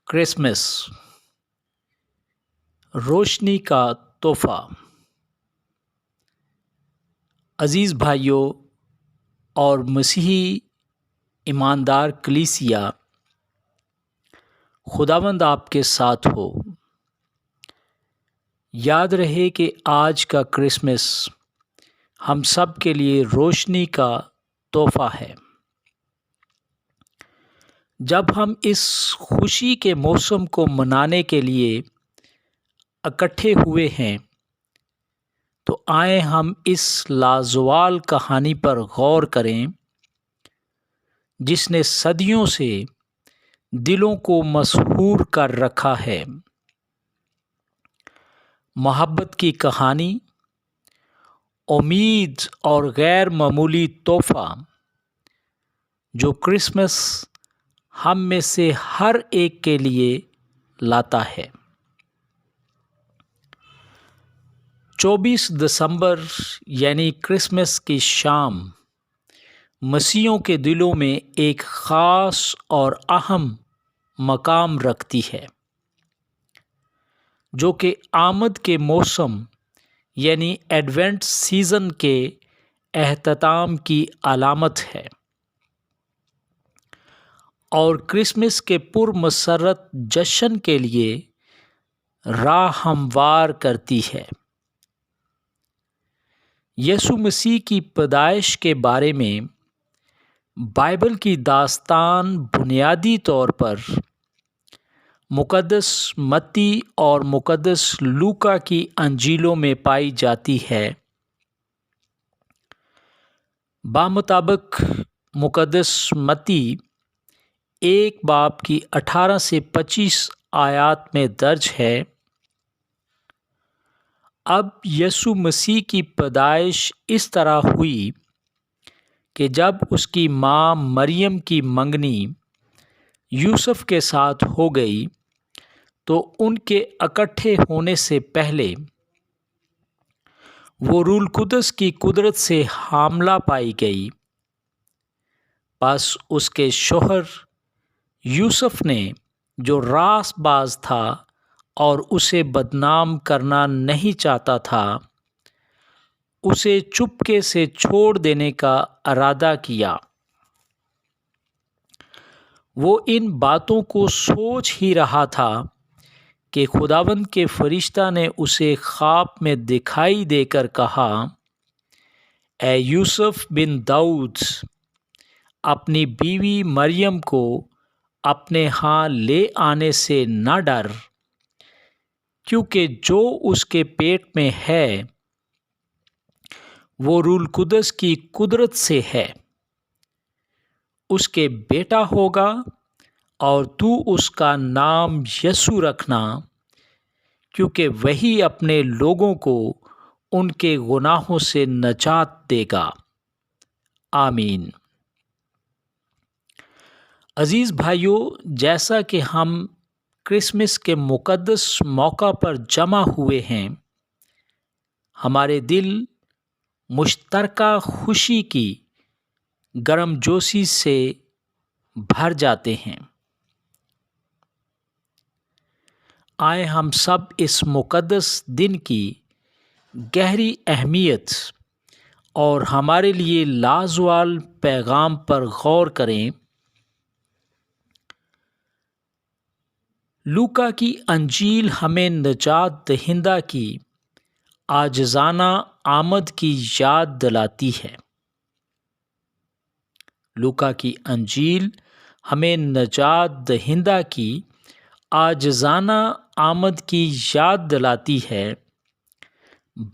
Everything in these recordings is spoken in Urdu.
کرسمس روشنی کا تحفہ۔ عزیز بھائیوں اور مسیحی ایماندار کلیسیا، خداوند آپ کے ساتھ ہو۔ یاد رہے کہ آج کا کرسمس ہم سب کے لیے روشنی کا تحفہ ہے۔ جب ہم اس خوشی کے موسم کو منانے کے لیے اکٹھے ہوئے ہیں تو آئیں ہم اس لازوال کہانی پر غور کریں جس نے صدیوں سے دلوں کو مسحور کر رکھا ہے۔ محبت کی کہانی، امید اور غیر معمولی تحفہ جو کرسمس ہم میں سے ہر ایک کے لیے لاتا ہے۔ 24 دسمبر یعنی کرسمس کی شام مسیحیوں کے دلوں میں ایک خاص اور اہم مقام رکھتی ہے، جو کہ آمد کے موسم یعنی ایڈونٹ سیزن کے اختتام کی علامت ہے اور کرسمس کے پرمسرت جشن کے لیے راہ ہموار کرتی ہے۔ یسوع مسیح کی پیدائش کے بارے میں بائبل کی داستان بنیادی طور پر مقدس متی اور مقدس لوکا کی انجیلوں میں پائی جاتی ہے۔ بمطابق مقدس متی 1 باب کی 18 سے 25 آیات میں درج ہے: اب یسوع مسیح کی پیدائش اس طرح ہوئی کہ جب اس کی ماں مریم کی منگنی یوسف کے ساتھ ہو گئی تو ان کے اکٹھے ہونے سے پہلے وہ روح القدس کی قدرت سے حاملہ پائی گئی۔ پس اس کے شوہر یوسف نے، جو راست باز تھا اور اسے بدنام کرنا نہیں چاہتا تھا، اسے چپکے سے چھوڑ دینے کا ارادہ کیا۔ وہ ان باتوں کو سوچ ہی رہا تھا کہ خداوند کے فرشتہ نے اسے خواب میں دکھائی دے کر کہا: اے یوسف بن داؤد، اپنی بیوی مریم کو اپنے ہاں لے آنے سے نہ ڈر، کیونکہ جو اس کے پیٹ میں ہے وہ روح القدس کی قدرت سے ہے۔ اس کے بیٹا ہوگا اور تو اس کا نام یسوع رکھنا، کیونکہ وہی اپنے لوگوں کو ان کے گناہوں سے نجات دے گا۔ آمین۔ عزیز بھائیوں، جیسا کہ ہم کرسمس کے مقدس موقع پر جمع ہوئے ہیں، ہمارے دل مشترکہ خوشی کی گرم جوشی سے بھر جاتے ہیں۔ آئے ہم سب اس مقدس دن کی گہری اہمیت اور ہمارے لیے لازوال پیغام پر غور کریں۔ لوکا کی انجیل ہمیں نجات دہندہ کی عاجزانہ آمد کی یاد دلاتی ہے۔ لوکا کی انجیل ہمیں نجات دہندہ کی عاجزانہ آمد کی یاد دلاتی ہے۔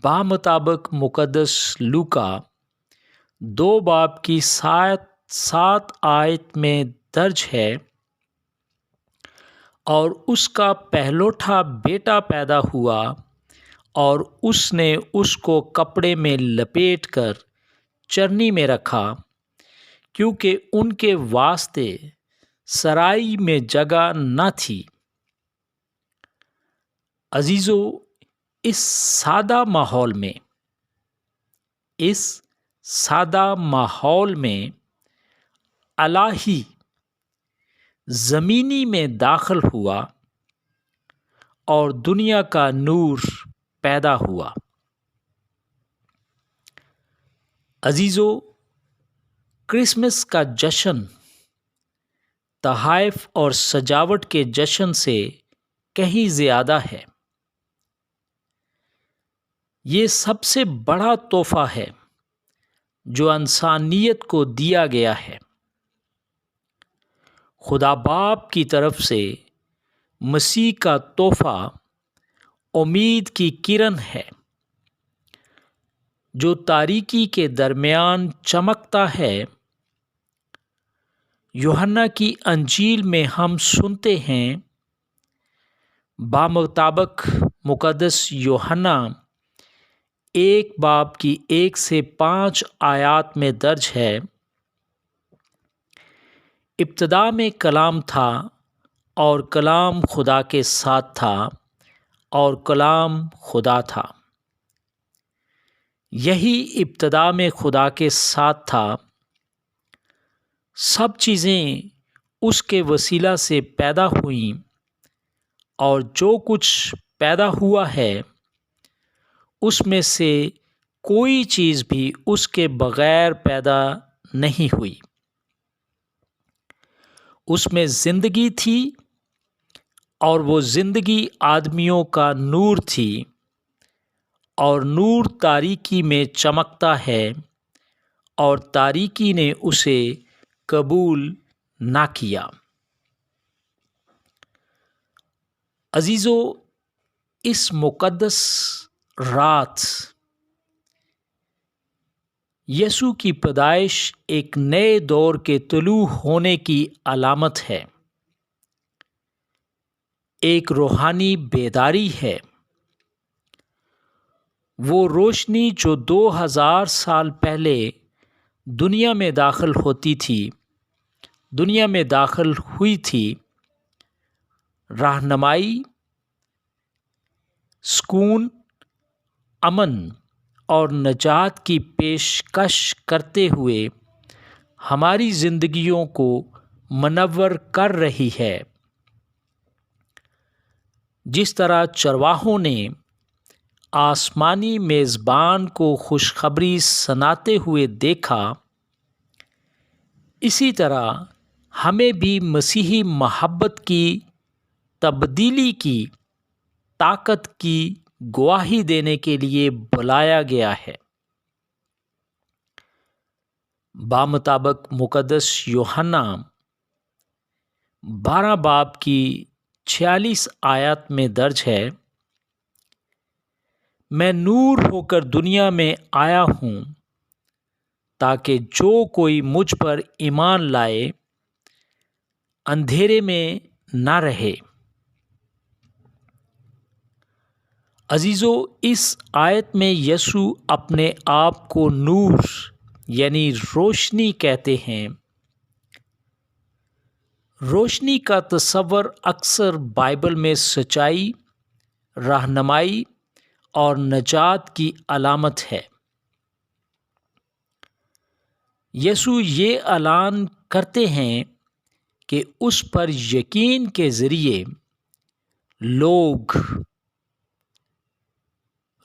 بمطابق مقدس لوکا 2 باب کی 7 آیت میں درج ہے: اور اس کا پہلوٹا بیٹا پیدا ہوا اور اس نے اس کو کپڑے میں لپیٹ کر چرنی میں رکھا، کیونکہ ان کے واسطے سرائی میں جگہ نہ تھی۔ عزیزو، اس سادہ ماحول میں الہی زمینی میں داخل ہوا اور دنیا کا نور پیدا ہوا۔ عزیزو، کرسمس کا جشن تحائف اور سجاوٹ کے جشن سے کہیں زیادہ ہے۔ یہ سب سے بڑا تحفہ ہے جو انسانیت کو دیا گیا ہے۔ خدا باپ کی طرف سے مسیح کا تحفہ امید کی کرن ہے جو تاریکی کے درمیان چمکتا ہے۔ یوحنا کی انجیل میں ہم سنتے ہیں، بامطابق مقدس یوحنا 1 سے 5 آیات میں درج ہے، ابتدا میں کلام تھا اور کلام خدا کے ساتھ تھا اور کلام خدا تھا۔ یہی ابتدا میں خدا کے ساتھ تھا۔ سب چیزیں اس کے وسیلہ سے پیدا ہوئیں اور جو کچھ پیدا ہوا ہے اس میں سے کوئی چیز بھی اس کے بغیر پیدا نہیں ہوئی۔ اس میں زندگی تھی اور وہ زندگی آدمیوں کا نور تھی، اور نور تاریکی میں چمکتا ہے اور تاریکی نے اسے قبول نہ کیا۔ عزیزو، اس مقدس رات یسوع کی پیدائش ایک نئے دور کے طلوع ہونے کی علامت ہے، ایک روحانی بیداری ہے۔ وہ روشنی جو 2000 سال پہلے دنیا میں داخل ہوئی تھی، رہنمائی، سکون، امن اور نجات کی پیشکش کرتے ہوئے ہماری زندگیوں کو منور کر رہی ہے۔ جس طرح چرواہوں نے آسمانی میزبان کو خوشخبری سناتے ہوئے دیکھا، اسی طرح ہمیں بھی مسیحی محبت کی تبدیلی کی طاقت کی گواہی دینے کے لیے بلایا گیا ہے۔ بامطابق مقدس یوحنا 12 آیات میں درج ہے، میں نور ہو کر دنیا میں آیا ہوں تاکہ جو کوئی مجھ پر ایمان لائے اندھیرے میں نہ رہے۔ عزیزو، اس آیت میں یسوع اپنے آپ کو نور یعنی روشنی کہتے ہیں۔ روشنی کا تصور اکثر بائبل میں سچائی، رہنمائی اور نجات کی علامت ہے۔ یسوع یہ اعلان کرتے ہیں کہ اس پر یقین کے ذریعے لوگ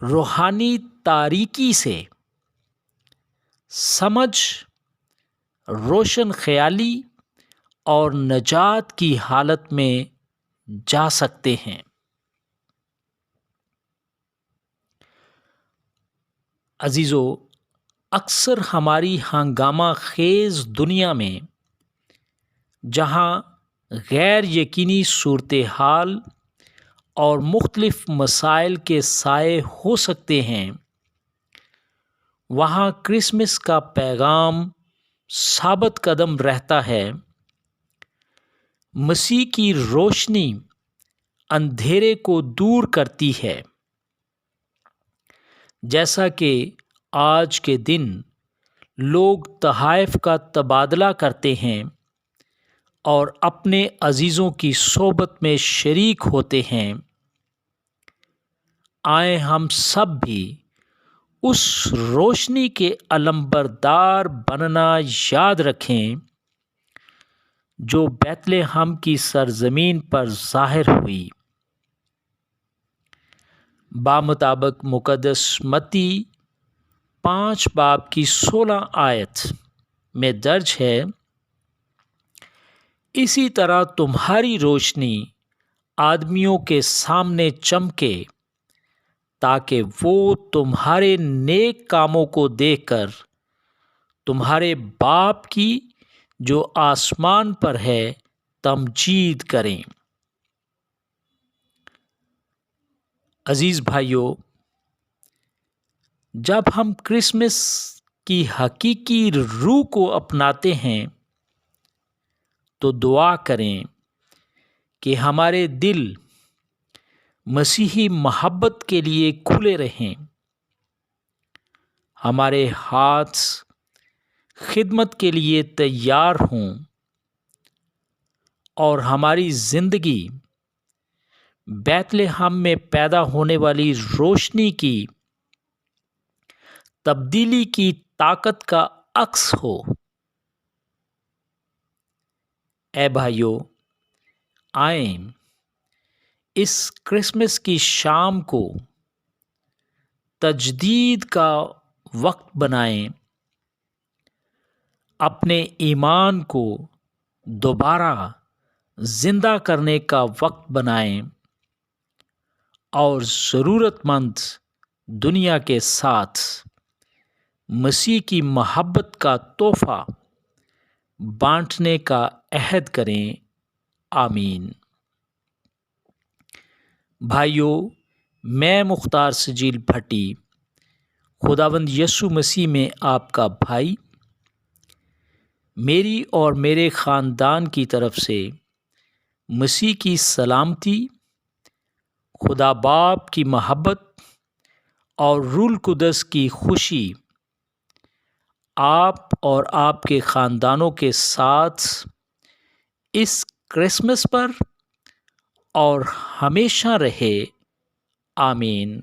روحانی تاریکی سے سمجھ، روشن خیالی اور نجات کی حالت میں جا سکتے ہیں۔ عزیزو، اکثر ہماری ہنگامہ خیز دنیا میں جہاں غیر یقینی صورتحال اور مختلف مسائل کے سائے ہو سکتے ہیں، وہاں کرسمس کا پیغام ثابت قدم رہتا ہے۔ مسیح کی روشنی اندھیرے کو دور کرتی ہے، جیسا کہ آج کے دن لوگ تحائف کا تبادلہ کرتے ہیں اور اپنے عزیزوں کی صحبت میں شریک ہوتے ہیں۔ آئیں ہم سب بھی اس روشنی کے علمبردار بننا یاد رکھیں جو بیت لحم کی سرزمین پر ظاہر ہوئی۔ بامطابق مقدس متی 5 باب کی 16 آیت میں درج ہے، اسی طرح تمہاری روشنی آدمیوں کے سامنے چمکے تاکہ وہ تمہارے نیک کاموں کو دیکھ کر تمہارے باپ کی جو آسمان پر ہے تمجید کریں۔ عزیز بھائیو، جب ہم کرسمس کی حقیقی روح کو اپناتے ہیں تو دعا کریں کہ ہمارے دل مسیحی محبت کے لیے کھلے رہیں، ہمارے ہاتھ خدمت کے لیے تیار ہوں اور ہماری زندگی بیت لحم میں پیدا ہونے والی روشنی کی تبدیلی کی طاقت کا عکس ہو۔ اے بھائیو، آئیں اس کرسمس کی شام کو تجدید کا وقت بنائیں، اپنے ایمان کو دوبارہ زندہ کرنے کا وقت بنائیں اور ضرورت مند دنیا کے ساتھ مسیح کی محبت کا تحفہ بانٹنے کا عہد کریں۔ آمین۔ بھائیو، میں مختار سجیل بھٹی خداوند یسوع مسیح میں آپ کا بھائی، میری اور میرے خاندان کی طرف سے مسیح کی سلامتی، خدا باپ کی محبت اور روح القدس کی خوشی آپ اور آپ کے خاندانوں کے ساتھ اس کرسمس پر اور ہمیشہ رہے۔ آمین۔